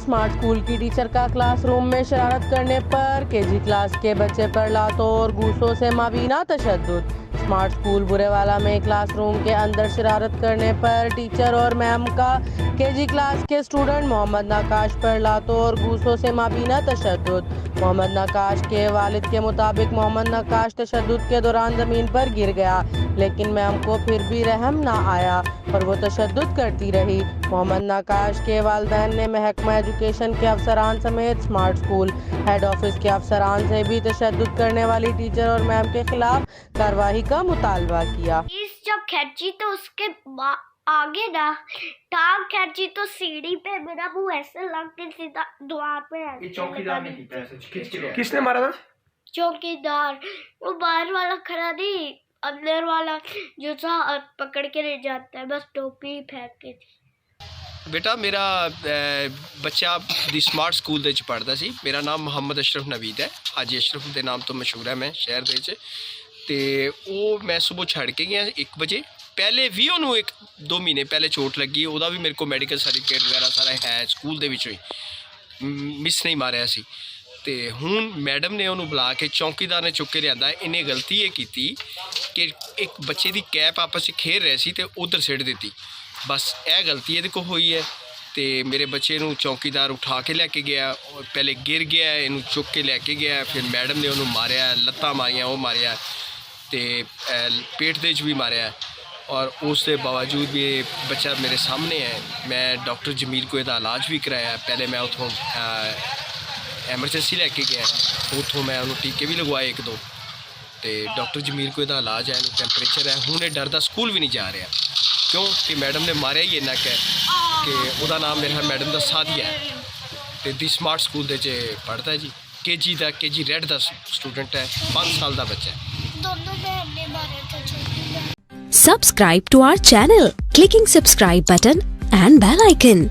Smart school की teacher का classroom में शरारत करने पर केजी क्लास के बच्चे पर लातों और घूंसों से मबीना तशद्दुद। स्मार्ट स्कूल बूरेवाला में क्लासरूम के अंदर शरारत करने पर टीचर और मैम का केजी क्लास के स्टूडेंट मोहम्मद नकाश पर लातों और घूंसों से मबीना तशद्दुद। मोहम्मद नकाश के वालिद के मुताबिक मोहम्मद नकाश तशद्दुद के दौरान ज़मीन पर गिर गया, लेकिन मैम को फिर भी रहम ना आया और वो तशद्दुद करती रही। मोहम्मद नकाश के वालिदैन ने महकमा एजुकेशन के अफसरान समेत स्मार्ट स्कूल हेड ऑफिस के अफसरान से भी तशद्दुद करने वाली टीचर और मैम के खिलाफ कार्रवाई का मुतालबा किया। जब खींची तो उसके आगे ना टांग खींची तो सीढ़ी पे मेरा मुंह ऐसे लग के सीधा द्वार पे ऐसे। चौकीदार ने किया ऐसे खींच के। किसने मारा था? चौकीदार, वो बाहर वाला खड़ा नहीं, अंदर वाला जो था पकड़ के ले जाता है, बस टोपी फेंक के थी। बेटा मेरा ਬੱਚਾ ਦੀ ਸਮਾਰਟ ਸਕੂਲ ਦੇ ਵਿੱਚ ਪੜ੍ਹਦਾ ਸੀ। ਮੇਰਾ ਨਾਮ ਮੁਹੰਮਦ ਅਸ਼ਰਫ ਨਵੀਦ ਹੈ, ਹਾਜੀ ਅਸ਼ਰਫ ਦੇ ਨਾਮ ਤੋਂ ਮਸ਼ਹੂਰ ਹੈ ਮੈਂ ਸ਼ਹਿਰ ਦੇ ਵਿੱਚ। ਤੇ ਉਹ ਮੈਂ ਸਵੇਰ ਛੱਡ ਕੇ ਗਿਆ 1 ਵਜੇ। ਪਹਿਲੇ ਵੀ ਉਹਨੂੰ 1-2 ਮਹੀਨੇ ਪਹਿਲੇ ਚੋਟ ਲੱਗੀ, ਉਹਦਾ ਵੀ ਮੇਰੇ ਕੋਲ ਮੈਡੀਕਲ ਸਰਟੀਫਿਕੇਟ ਵਗੈਰਾ ਸਾਰਾ ਹੈ ਸਕੂਲ ਦੇ ਵਿੱਚੋਂ ਹੀ, ਮਿਸ ਨਹੀਂ ਮਾਰਿਆ ਸੀ। ਤੇ ਹੁਣ ਮੈਡਮ ਨੇ ਉਹਨੂੰ ਬੁਲਾ ਕੇ ਚੌਕੀਦਾਰ ਨੇ ਚੁੱਕ ਕੇ ਲਿਆਂਦਾ। ਇਹਨੇ ਗਲਤੀ ਇਹ ਕੀਤੀ ਕਿ ਇੱਕ ਬੱਚੇ ਦੀ ਕੈਪ ਆਪਸ ਵਿੱਚ ਖੇਡ ਰਹੇ ਸੀ ਤੇ ਉਧਰ ਸਿੱਟ ਦਿੱਤੀ। ਬਸ ਇਹ ਗਲਤੀ ਇਹਦੇ ਕੋਲ ਹੋਈ ਹੈ। ਤੇ ਮੇਰੇ ਬੱਚੇ ਨੂੰ ਚੌਕੀਦਾਰ ਉਠਾ ਕੇ ਲੈ ਕੇ ਗਿਆ, ਪਹਿਲੇ ਗਿਰ ਗਿਆ, ਇਹਨੂੰ ਚੁੱਕ ਕੇ ਲੈ ਕੇ ਗਿਆ, ਫਿਰ ਮੈਡਮ ਨੇ ਉਹਨੂੰ ਮਾਰਿਆ, ਲੱਤਾਂ ਮਾਰੀਆਂ, ਉਹ ਮਾਰਿਆ ਤੇ ਪੇਟ ਦੇ 'ਚ ਵੀ ਮਾਰਿਆ। ਔਰ ਉਸ ਦੇ ਬਾਵਜੂਦ ਵੀ ਇਹ ਬੱਚਾ ਮੇਰੇ ਸਾਹਮਣੇ ਹੈ। ਮੈਂ ਡਾਕਟਰ ਜਮੀਲ ਕੋ ਇਹਦਾ ਇਲਾਜ ਵੀ ਕਰਾਇਆ। ਪਹਿਲੇ ਮੈਂ ਉੱਥੋਂ ਐਮਰਜੈਂਸੀ ਲੈ ਕੇ ਗਿਆ, ਉੱਥੋਂ ਮੈਂ ਉਹਨੂੰ ਟੀਕੇ ਵੀ ਲਗਵਾਏ 1-2 ਤੇ ਡਾਕਟਰ ਜਮੀਲ ਕੋ ਇਹਦਾ ਇਲਾਜ ਹੈ, ਇਹਨੂੰ ਟੈਂਪਰੇਚਰ ਹੈ। ਹੁਣ ਇਹ ਡਰਦਾ ਸਕੂਲ ਵੀ ਨਹੀਂ ਜਾ ਰਿਹਾ, ਕਿਉਂ ਕਿ ਮੈਡਮ ਨੇ ਮਾਰਿਆ ਹੀ ਇੰਨਾ ਕਿ ਉਹਦਾ ਨਾਮ ਮੇਰਾ ਮੈਡਮ ਦਾ ਸਾਦੀਆ ਹੈ ਤੇ ਦੀ ਸਮਾਰਟ ਸਕੂਲ ਦੇ 'ਚ ਪੜ੍ਹਦਾ ਜੀ। ਕੇਜੀ ਦਾ ਕੇਜੀ ਰੈਡ ਦਾ ਸਟੂਡੈਂਟ ਹੈ, 5 ਸਾਲ ਦਾ ਬੱਚਾ ਹੈ। दोनों बहन ने मारे थे छोटी। Subscribe to our channel, clicking subscribe button and bell icon.